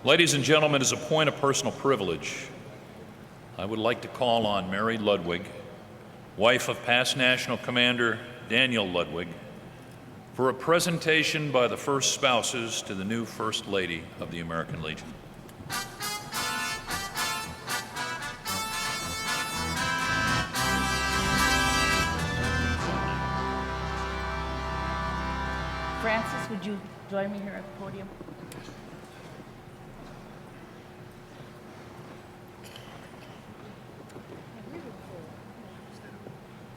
Ladies and gentlemen, as a point of personal privilege, I would like to call on Mary Ludwig, wife of past National Commander Daniel Ludwig, for a presentation by the first spouses to the new First Lady of the American Legion. Francis, would you join me here at the podium?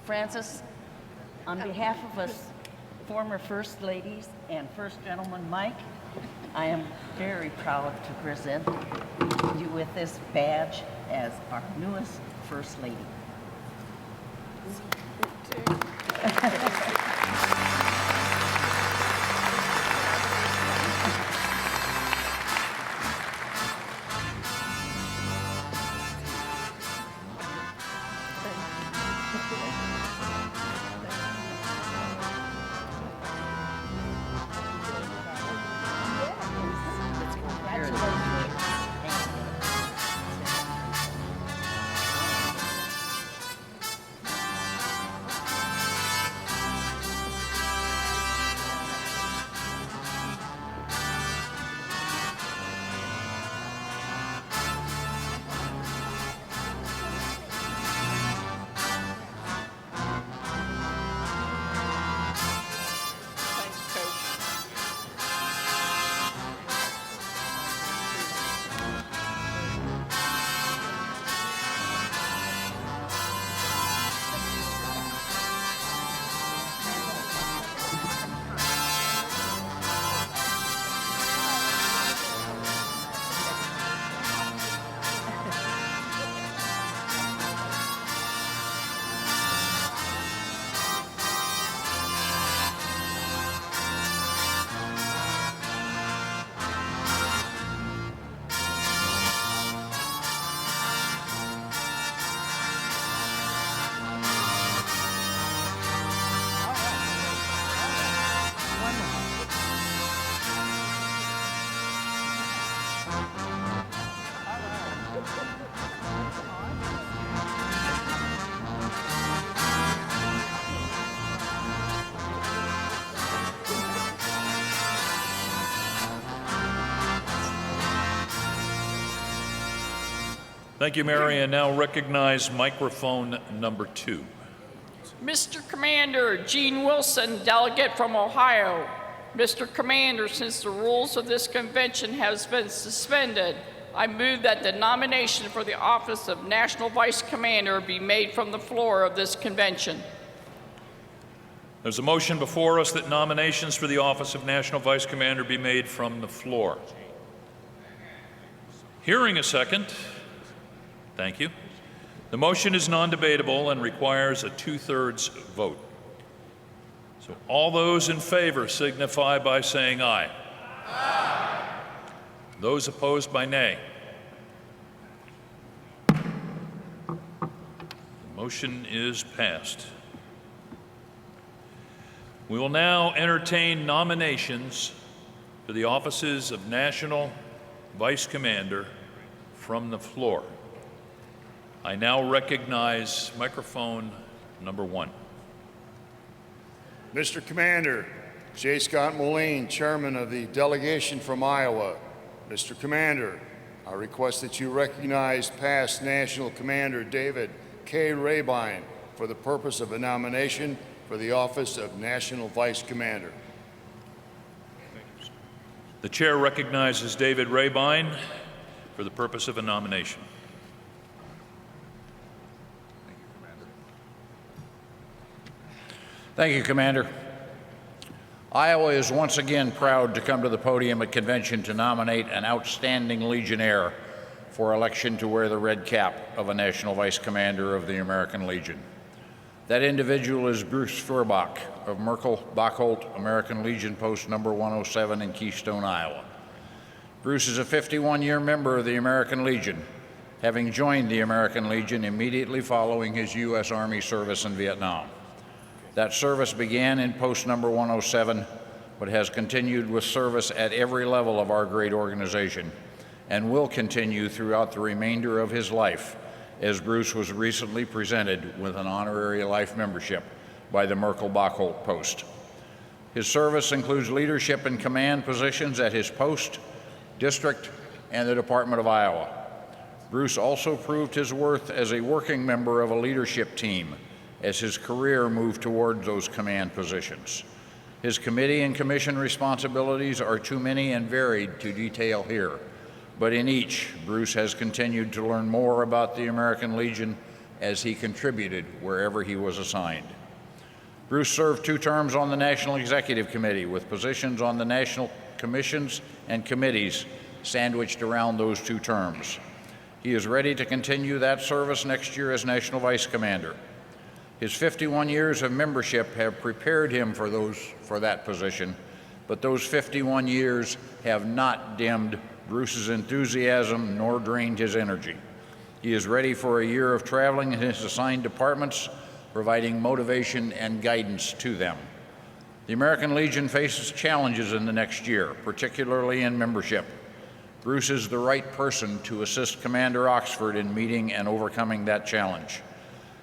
Francis, on behalf of us former First Ladies and First Gentleman Mike, I am very proud to present you with this badge as our newest First Lady. Thank you, Mary. And now recognize microphone number 2. Mr. Commander, Gene Wilson, delegate from Ohio. Mr. Commander, since the rules of this convention have been suspended, I move that the nomination for the office of National Vice Commander be made from the floor of this convention. There's a motion before us that nominations for the office of National Vice Commander be made from the floor. Hearing a second. Thank you. The motion is non-debatable and requires a 2/3 vote. So all those in favor signify by saying aye. Aye. Those opposed by nay. The motion is passed. We will now entertain nominations for the offices of National Vice Commander from the floor. I now recognize microphone number 1. Mr. Commander, J. Scott Moline, Chairman of the delegation from Iowa. Mr. Commander, I request that you recognize past National Commander David K. Rabine for the purpose of a nomination for the office of National Vice Commander. The chair recognizes David Rabine for the purpose of a nomination. Thank you, Commander. Iowa is once again proud to come to the podium at convention to nominate an outstanding Legionnaire for election to wear the red cap of a National Vice Commander of the American Legion. That individual is Bruce Furbach of Merkel-Bachholt American Legion Post number 107 in Keystone, Iowa. Bruce is a 51-year member of the American Legion, having joined the American Legion immediately following his U.S. Army service in Vietnam. That service began in post number 107, but has continued with service at every level of our great organization, and will continue throughout the remainder of his life, as Bruce was recently presented with an honorary life membership by the Merkel-Bockholt Post. His service includes leadership and command positions at his post, district, and the Department of Iowa. Bruce also proved his worth as a working member of a leadership team as his career moved towards those command positions. His committee and commission responsibilities are too many and varied to detail here, but in each, Bruce has continued to learn more about the American Legion as he contributed wherever he was assigned. Bruce served 2 terms on the National Executive Committee with positions on the national commissions and committees sandwiched around those 2 terms. He is ready to continue that service next year as National Vice Commander. His 51 years of membership have prepared him for that position, but those 51 years have not dimmed Bruce's enthusiasm nor drained his energy. He is ready for a year of traveling in his assigned departments, providing motivation and guidance to them. The American Legion faces challenges in the next year, particularly in membership. Bruce is the right person to assist Commander Oxford in meeting and overcoming that challenge.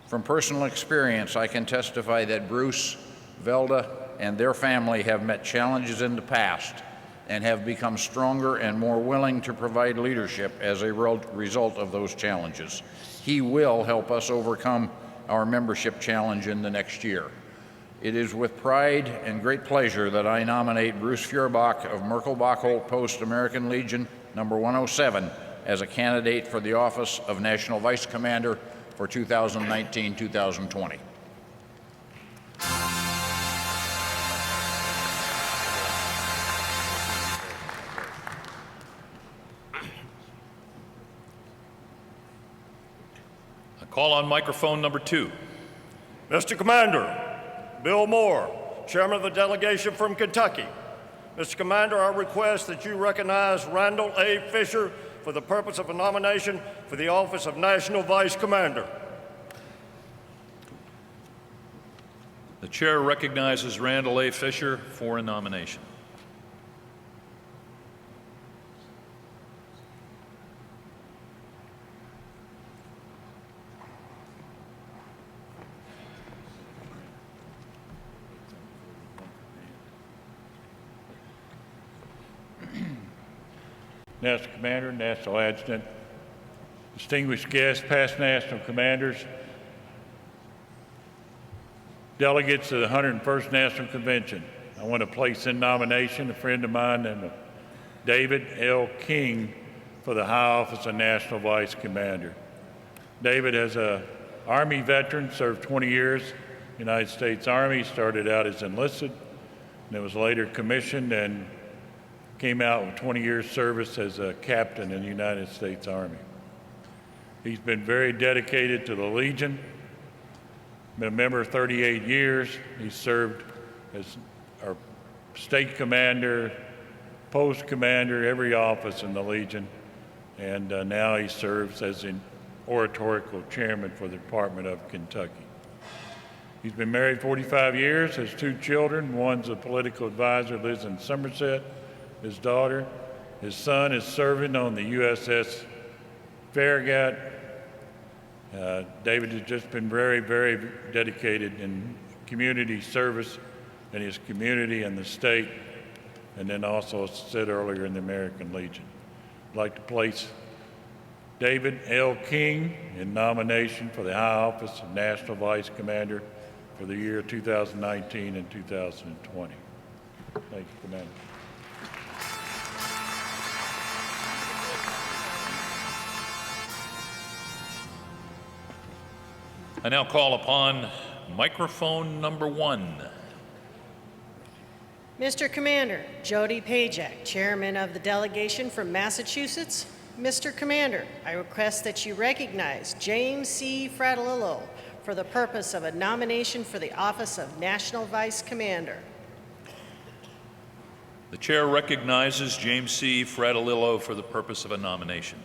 From personal experience, I can testify that Bruce, Velda, and their family have met challenges in the past and have become stronger and more willing to provide leadership as a result of those challenges. He will help us overcome our membership challenge in the next year. It is with pride and great pleasure that I nominate Bruce Feuerbach of Merkel-Bockholt Post American Legion number 107 as a candidate for the office of National Vice Commander for 2019-2020. I call on microphone number 2. Mr. Commander, Bill Moore, Chairman of the delegation from Kentucky. Mr. Commander, I request that you recognize Randall A. Fisher for the purpose of a nomination for the office of National Vice Commander. The chair recognizes Randall A. Fisher for a nomination. National Commander, National Adjutant, distinguished guests, past national commanders, delegates to the 101st National Convention. I want to place in nomination a friend of mine named David L. King for the high office of National Vice Commander. David is an Army veteran, served 20 years in the United States Army, started out as enlisted, and was later commissioned and came out with 20 years service as a captain in the United States Army. He's been very dedicated to the Legion, been a member 38 years. He served as our state commander, post commander, every office in the Legion, and now he serves as an oratorical chairman for the Department of Kentucky. He's been married 45 years, has 2 children. One's a political advisor, lives in Somerset, his daughter. His son is serving on the USS Farragut. David has just been very, very dedicated in community service in his community and the state, and then also, as I said earlier, in the American Legion. I'd like to place David L. King in nomination for the high office of National Vice Commander for the year 2019 and 2020. Thank you, Commander. I now call upon microphone number 1. Mr. Commander, Jody Pajak, Chairman of the delegation from Massachusetts. Mr. Commander, I request that you recognize James C. Fratellillo for the purpose of a nomination for the office of National Vice Commander. The chair recognizes James C. Fratellillo for the purpose of a nomination.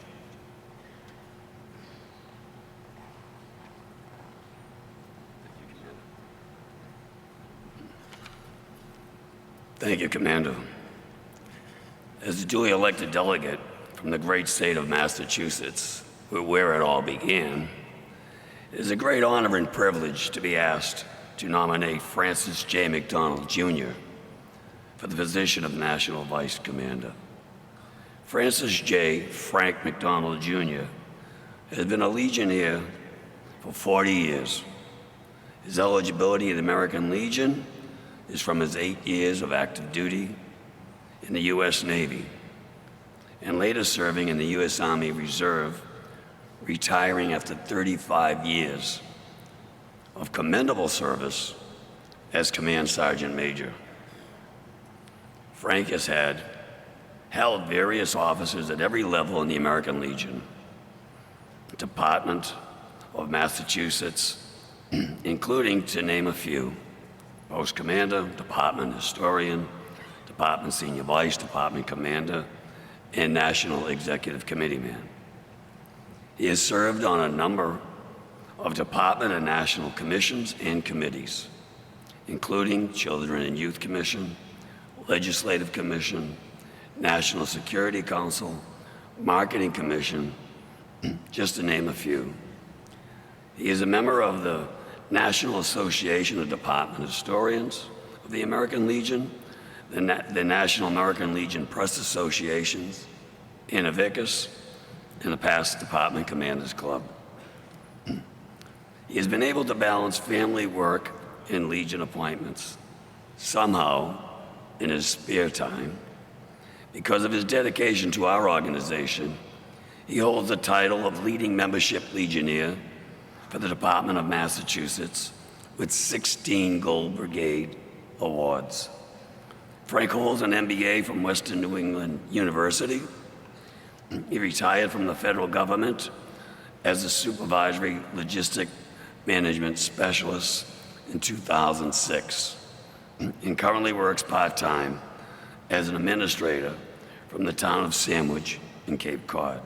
Thank you, Commander. As a duly elected delegate from the great state of Massachusetts, where it all began, it is a great honor and privilege to be asked to nominate Francis J. McDonald, Jr. for the position of National Vice Commander. Francis J. Frank McDonald, Jr. has been a Legionnaire for 40 years. His eligibility in the American Legion is from his 8 years of active duty in the U.S. Navy, and later serving in the U.S. Army Reserve, retiring after 35 years of commendable service as Command Sergeant Major. Frank has held various offices at every level in the American Legion, Department of Massachusetts, including, to name a few, Post Commander, Department Historian, Department Senior Vice, Department Commander, and National Executive Committee man. He has served on a number of department and national commissions and committees, including Children and Youth Commission, Legislative Commission, National Security Council, Marketing Commission, just to name a few. He is a member of the National Association of Department Historians of the American Legion, the National American Legion Press Associations, Invicus, and the past Department Commanders Club. He has been able to balance family work and Legion appointments. Somehow, in his spare time, because of his dedication to our organization, he holds the title of Leading Membership Legionnaire for the Department of Massachusetts with 16 Gold Brigade awards. Frank holds an MBA from Western New England University. He retired from the federal government as a supervisory logistic management specialist in 2006 and currently works part-time as an administrator from the town of Sandwich in Cape Cod.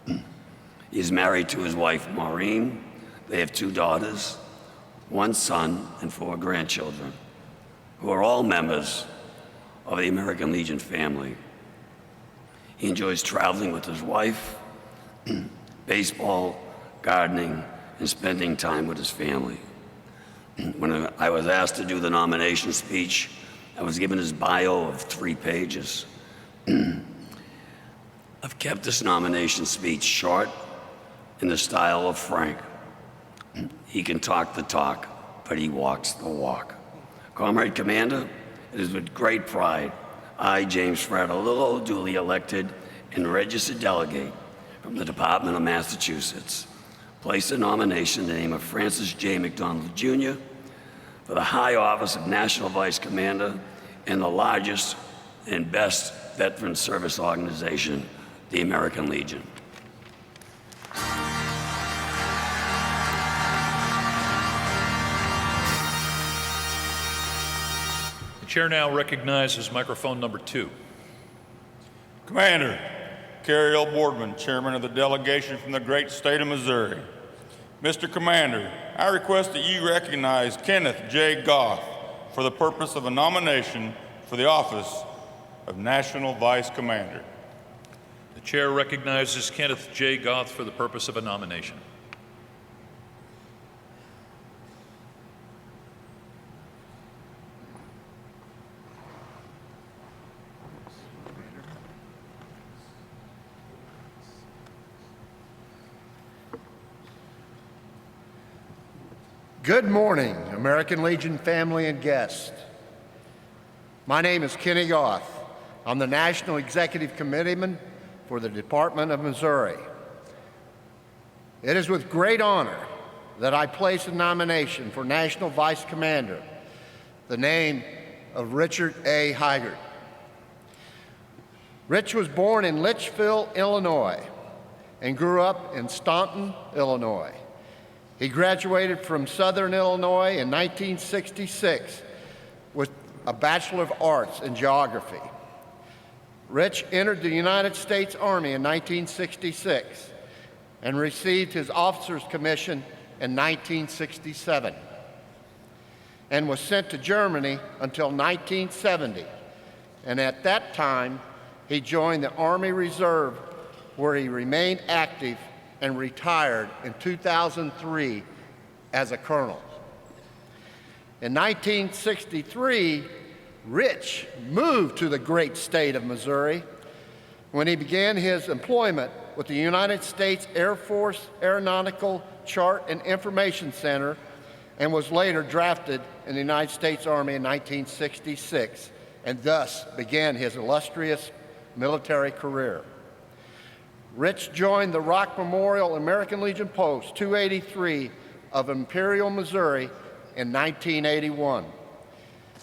He is married to his wife, Maureen. They have 2 daughters, 1 son, and 4 grandchildren, who are all members of the American Legion family. He enjoys traveling with his wife, baseball, gardening, and spending time with his family. When I was asked to do the nomination speech, I was given his bio of 3 pages. I've kept this nomination speech short in the style of Frank. He can talk the talk, but he walks the walk. Comrade Commander, it is with great pride I, James Fratellillo, duly elected and registered delegate from the Department of Massachusetts, place a nomination in the name of Francis J. McDonald, Jr. for the high office of National Vice Commander and the largest and best veteran service organization, the American Legion. The chair now recognizes microphone number 2. Commander, Kerry L. Boardman, Chairman of the delegation from the great state of Missouri. Mr. Commander, I request that you recognize Kenneth J. Goff for the purpose of a nomination for the office of National Vice Commander. The chair recognizes Kenneth J. Goff for the purpose of a nomination. Good morning, American Legion family and guests. My name is Kenny Goff. I'm the National Executive Committeeman for the Department of Missouri. It is with great honor that I place a nomination for National Vice Commander, the name of Richard A. Hygert. Rich was born in Litchfield, Illinois, and grew up in Staunton, Illinois. He graduated from Southern Illinois in 1966 with a Bachelor of Arts in Geography. Rich entered the United States Army in 1966 and received his officer's commission in 1967 and was sent to Germany until 1970. And at that time, he joined the Army Reserve where he remained active and retired in 2003 as a colonel. In 1963, Rich moved to the great state of Missouri when he began his employment with the United States Air Force Aeronautical Chart and Information Center and was later drafted in the United States Army in 1966 and thus began his illustrious military career. Rich joined the Rock Memorial American Legion Post 283 of Imperial, Missouri in 1981.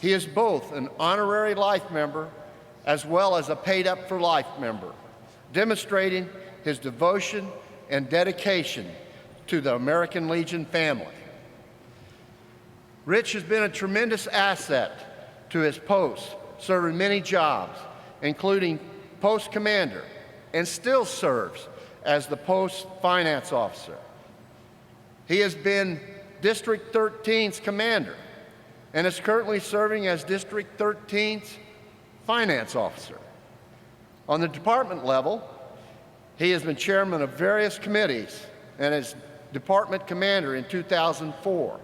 He is both an honorary life member as well as a paid-up-for-life member, demonstrating his devotion and dedication to the American Legion family. Rich has been a tremendous asset to his post, serving many jobs, including post commander, and still serves as the post finance officer. He has been District 13's commander and is currently serving as District 13's finance officer. On the department level, he has been chairman of various committees and is department commander in 2004.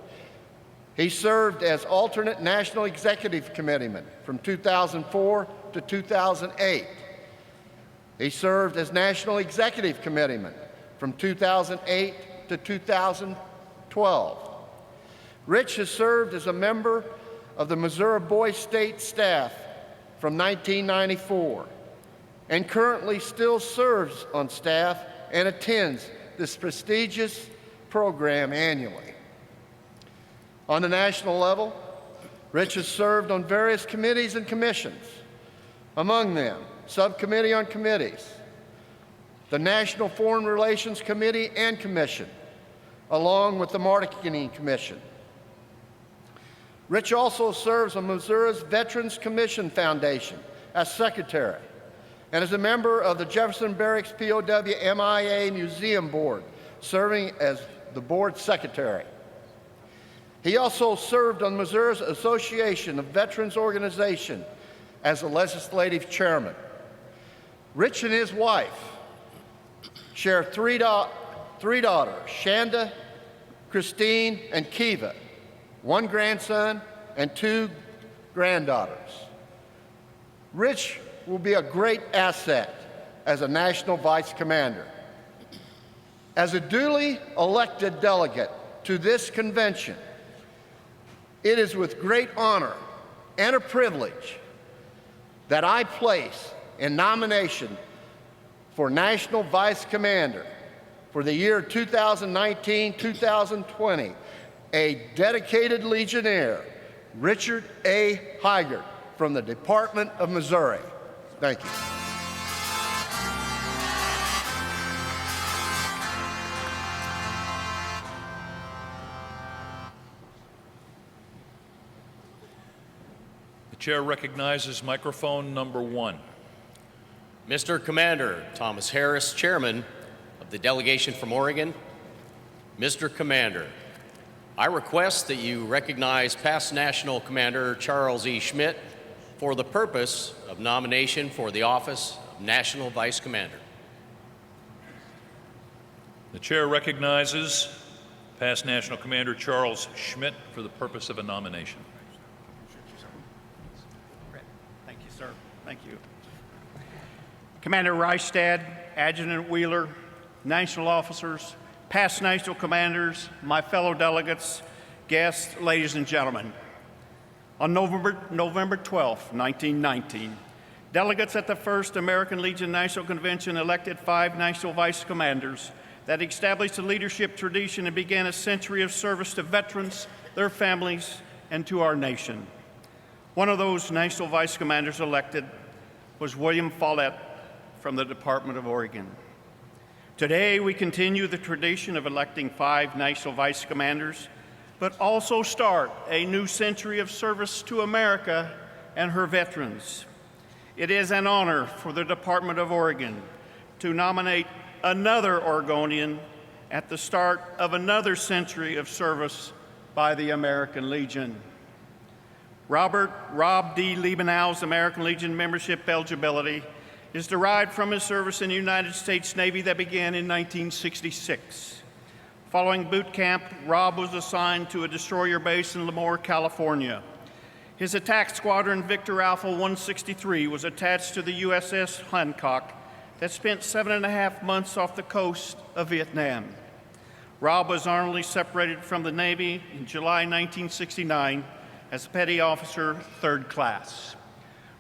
He served as alternate National Executive Committeeman from 2004 to 2008. He served as National Executive Committeeman from 2008 to 2012. Rich has served as a member of the Missouri Boys State staff from 1994 and currently still serves on staff and attends this prestigious program annually. On the national level, Rich has served on various committees and commissions, among them Subcommittee on Committees, the National Foreign Relations Committee and Commission, along with the Marketing Commission. Rich also serves on Missouri's Veterans Commission Foundation as secretary and is a member of the Jefferson Barracks POW MIA Museum Board, serving as the board secretary. He also served on Missouri's Association of Veterans Organization as the legislative chairman. Rich and his wife share three daughters, Shanda, Christine, and Kiva, one grandson, and two granddaughters. Rich will be a great asset as a national vice commander. As a duly elected delegate to this convention, it is with great honor and a privilege that I place in nomination for National Vice Commander for the year 2019-2020 a dedicated Legionnaire, Richard A. Hygert, from the Department of Missouri. Thank you. The chair recognizes microphone number 1. Mr. Commander, Thomas Harris, Chairman of the delegation from Oregon. Mr. Commander, I request that you recognize past National Commander Charles E. Schmidt for the purpose of nomination for the office of National Vice Commander. The chair recognizes past National Commander Charles Schmidt for the purpose of a nomination. Thank you, sir. Thank you. Commander Reichstad, Adjutant Wheeler, national officers, past national commanders, my fellow delegates, guests, ladies and gentlemen. On November 12, 1919, delegates at the First American Legion National Convention elected 5 national vice commanders that established a leadership tradition and began a century of service to veterans, their families, and to our nation. One of those national vice commanders elected was William Follett from the Department of Oregon. Today, we continue the tradition of electing 5 national vice commanders, but also start a new century of service to America and her veterans. It is an honor for the Department of Oregon to nominate another Oregonian at the start of another century of service by the American Legion. Rob D. Liebenau's American Legion membership eligibility is derived from his service in the United States Navy that began in 1966. Following boot camp, Rob was assigned to a destroyer base in Lemoore, California. His attack squadron, Victor Alpha 163, was attached to the USS Hancock that spent 7.5 months off the coast of Vietnam. Rob was honorably separated from the Navy in July 1969 as a petty officer, 3rd class.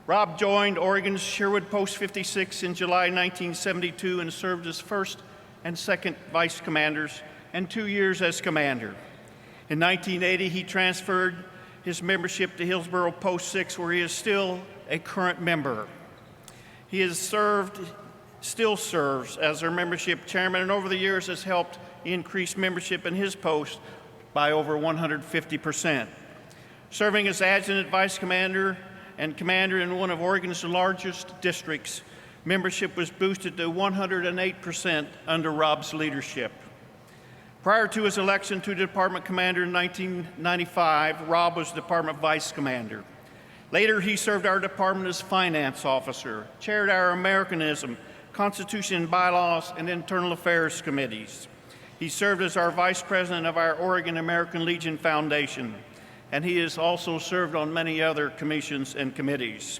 Rob joined Oregon's Sherwood Post 56 in July 1972 and served as 1st and 2nd vice commanders and 2 years as commander. In 1980, he transferred his membership to Hillsborough Post 6, where he is still a current member. He has still serves as their membership chairman, and over the years has helped increase membership in his post by over 150%. Serving as adjutant vice commander and commander in one of Oregon's largest districts, membership was boosted to 108% under Rob's leadership. Prior to his election to department commander in 1995, Rob was department vice commander. Later, he served our department as finance officer, chaired our Americanism, Constitution and Bylaws, and Internal Affairs committees. He served as our vice president of our Oregon American Legion Foundation, and he has also served on many other commissions and committees.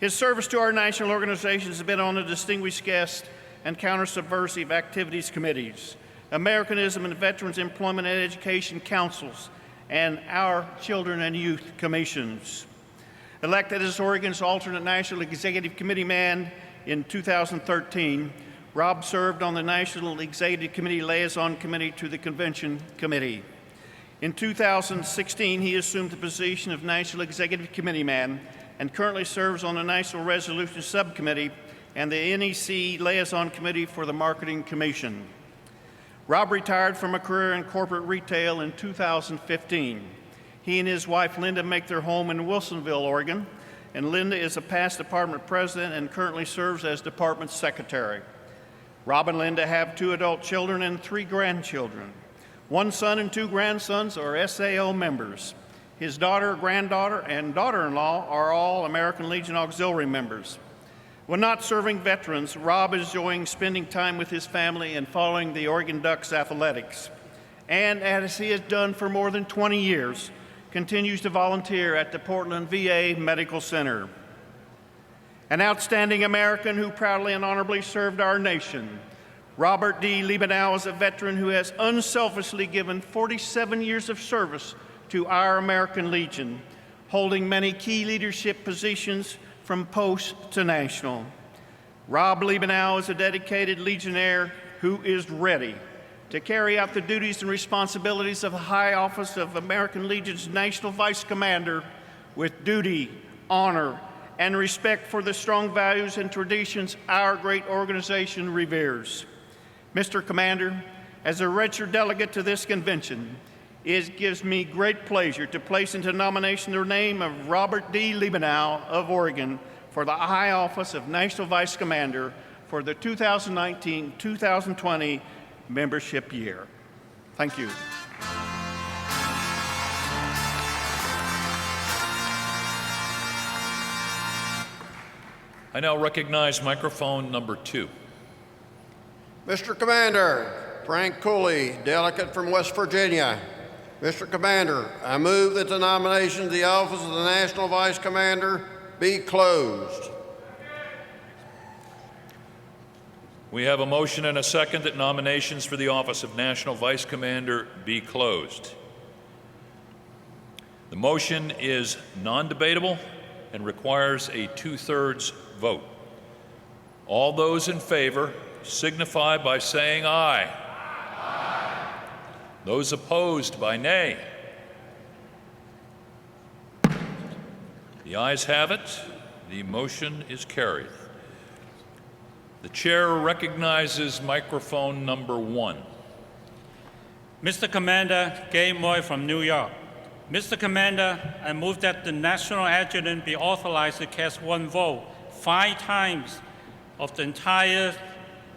His service to our national organizations has been on the Distinguished Guest and Counter-Subversive Activities Committees, Americanism and Veterans Employment and Education Councils, and our Children and Youth Commissions. Elected as Oregon's alternate National Executive Committee man in 2013, Rob served on the National Executive Committee Liaison Committee to the Convention Committee. In 2016, he assumed the position of National Executive Committee man and currently serves on the National Resolution Subcommittee and the NEC Liaison Committee for the Marketing Commission. Rob retired from a career in corporate retail in 2015. He and his wife, Linda, make their home in Wilsonville, Oregon, and Linda is a past department president and currently serves as department secretary. Rob and Linda have 2 adult children and 3 grandchildren. 1 son and 2 grandsons are SAO members. His daughter, granddaughter, and daughter-in-law are all American Legion Auxiliary members. When not serving veterans, Rob is enjoying spending time with his family and following the Oregon Ducks athletics. And as he has done for more than 20 years, continues to volunteer at the Portland VA Medical Center. An outstanding American who proudly and honorably served our nation, Robert D. Liebenow is a veteran who has unselfishly given 47 years of service to our American Legion, holding many key leadership positions from post to national. Rob Liebenow is a dedicated Legionnaire who is ready to carry out the duties and responsibilities of the high office of American Legion's National Vice Commander with duty, honor, and respect for the strong values and traditions our great organization reveres. Mr. Commander, as a registered delegate to this convention, it gives me great pleasure to place into nomination the name of Robert D. Liebenow of Oregon for the high office of National Vice Commander for the 2019-2020 membership year. Thank you. I now recognize microphone number 2. Mr. Commander, Frank Cooley, delegate from West Virginia. Mr. Commander, I move that the nomination of the office of the National Vice Commander be closed. We have a motion and a second that nominations for the office of National Vice Commander be closed. The motion is non-debatable and requires a 2/3 vote. All those in favor signify by saying aye. Aye. Those opposed by nay. The ayes have it. The motion is carried. The chair recognizes microphone number 1. Mr. Commander, Gay Moy from New York. Mr. Commander, I move that the National Adjutant be authorized to cast 1 vote 5 times of the entire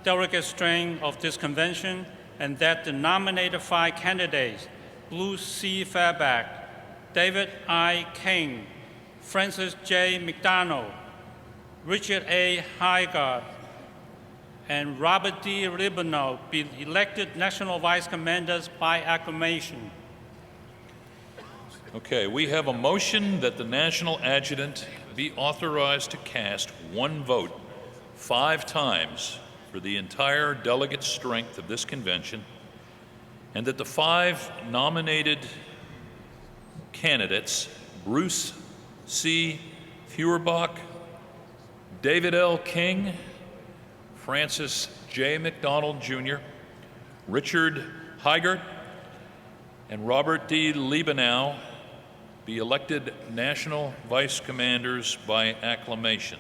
delegate strength of this convention, and that the nominated 5 candidates, Bruce C. Fairback, David I. King, Francis J. McDonald, Richard A. Highgard, and Robert D. Libanow be elected National Vice Commanders by acclamation. Okay, we have a motion that the National Adjutant be authorized to cast one vote 5 times for the entire delegate strength of this convention, and that the 5 nominated candidates, Bruce C. Feuerbach, David L. King, Francis J. McDonald Jr., Richard Heigert, and Robert D. Libanow be elected National Vice Commanders by acclamation.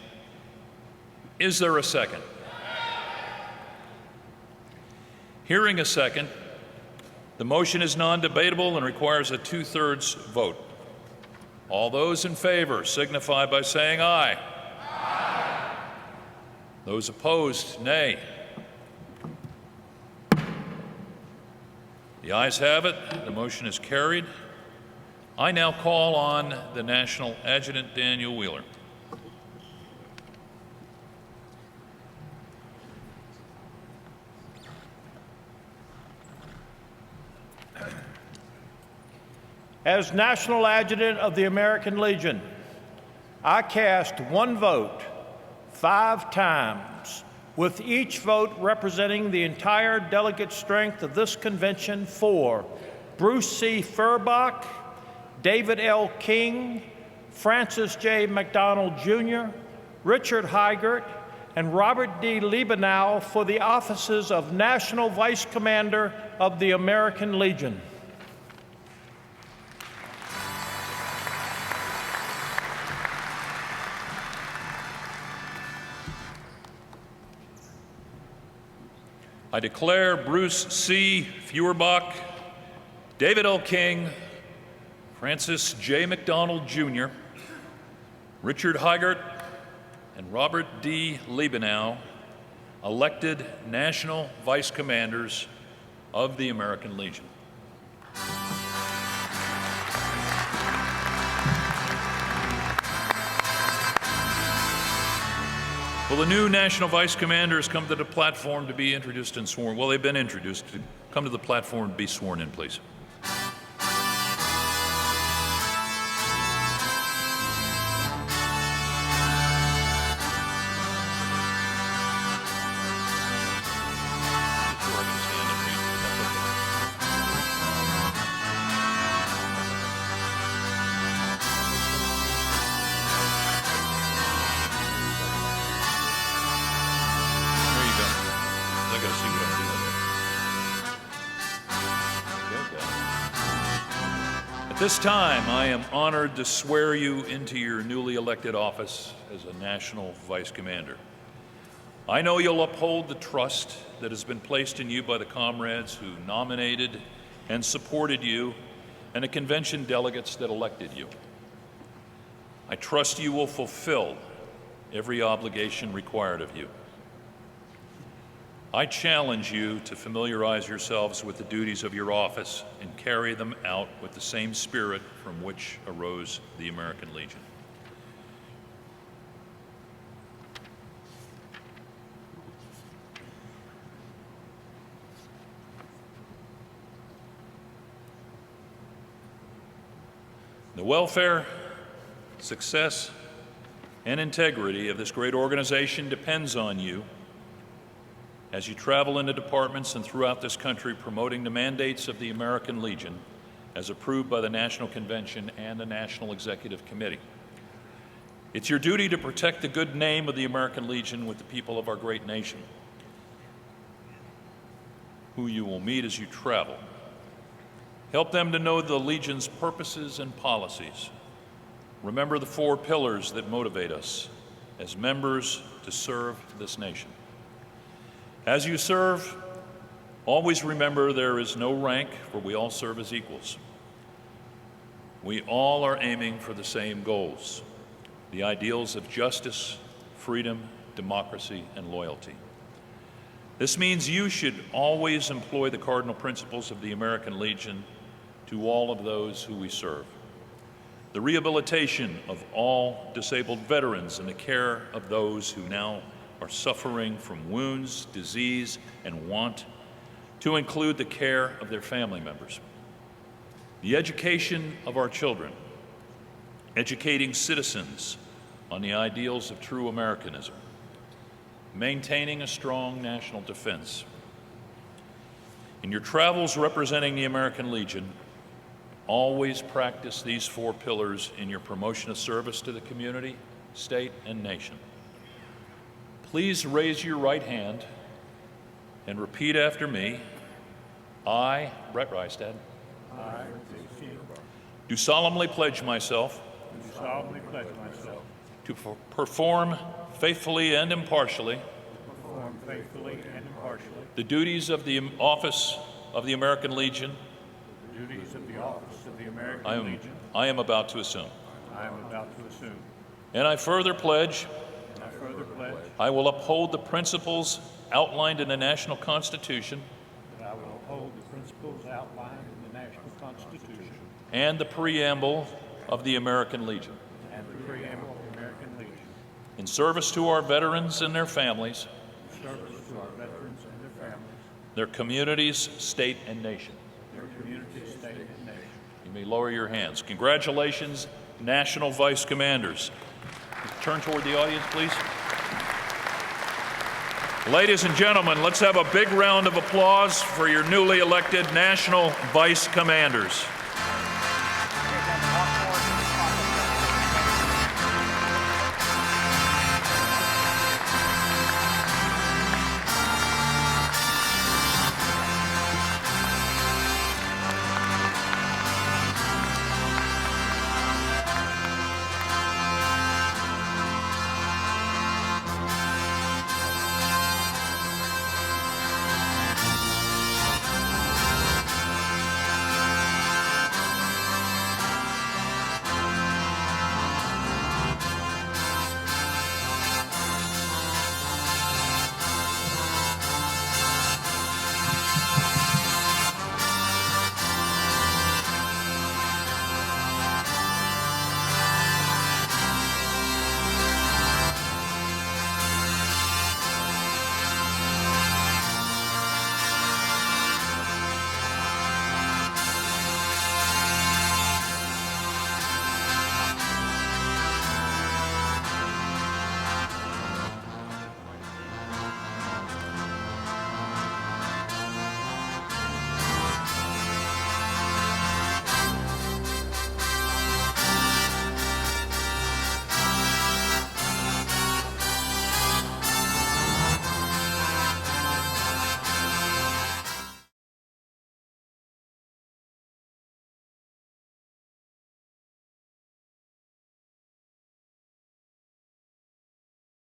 Is there a second? Hearing a second, the motion is non-debatable and requires a 2/3 vote. All those in favor signify by saying aye. Aye. Those opposed, nay. The ayes have it. The motion is carried. I now call on the National Adjutant, Daniel Wheeler. As National Adjutant of the American Legion, I cast one vote 5 times, with each vote representing the entire delegate strength of this convention for Bruce C. Feuerbach, David L. King, Francis J. McDonald Jr., Richard Heigert, and Robert D. Libanow for the offices of National Vice Commander of the American Legion. I declare Bruce C. Feuerbach, David L. King, Francis J. McDonald Jr., Richard Heigert, and Robert D. Libanow elected National Vice Commanders of the American Legion. Will the new National Vice Commanders come to the platform to be introduced and sworn? Well, they've been introduced. Come to the platform to be sworn in, please. At this time, I am honored to swear you into your newly elected office as a National Vice Commander. I know you'll uphold the trust that has been placed in you by the comrades who nominated and supported you and the convention delegates that elected you. I trust you will fulfill every obligation required of you. I challenge you to familiarize yourselves with the duties of your office and carry them out with the same spirit from which arose the American Legion. The welfare, success, and integrity of this great organization depends on you as you travel into departments and throughout this country promoting the mandates of the American Legion as approved by the National Convention and the National Executive Committee. It's your duty to protect the good name of the American Legion with the people of our great nation, who you will meet as you travel. Help them to know the Legion's purposes and policies. Remember the 4 pillars that motivate us as members to serve this nation. As you serve, always remember there is no rank, for we all serve as equals. We all are aiming for the same goals, the ideals of justice, freedom, democracy, and loyalty. This means you should always employ the cardinal principles of the American Legion to all of those who we serve. the rehabilitation of all disabled veterans, and the care of those who now are suffering from wounds, disease, and want, to include the care of their family members. The education of our children, educating citizens on the ideals of true Americanism, maintaining a strong national defense. In your travels representing the American Legion, always practice these 4 pillars in your promotion of service to the community, state, and nation. Please raise your right hand and repeat after me. I, Brett Rystad, do solemnly pledge myself to perform faithfully and impartially the duties of the office of the American Legion I am about to assume. And I further pledge I will uphold the principles outlined in the National Constitution and the preamble of the American Legion. In service to our veterans and their families, their communities, state, and nation. You may lower your hands. Congratulations, National Vice Commanders. Turn toward the audience, please. Ladies and gentlemen, let's have a big round of applause for your newly elected National Vice Commanders.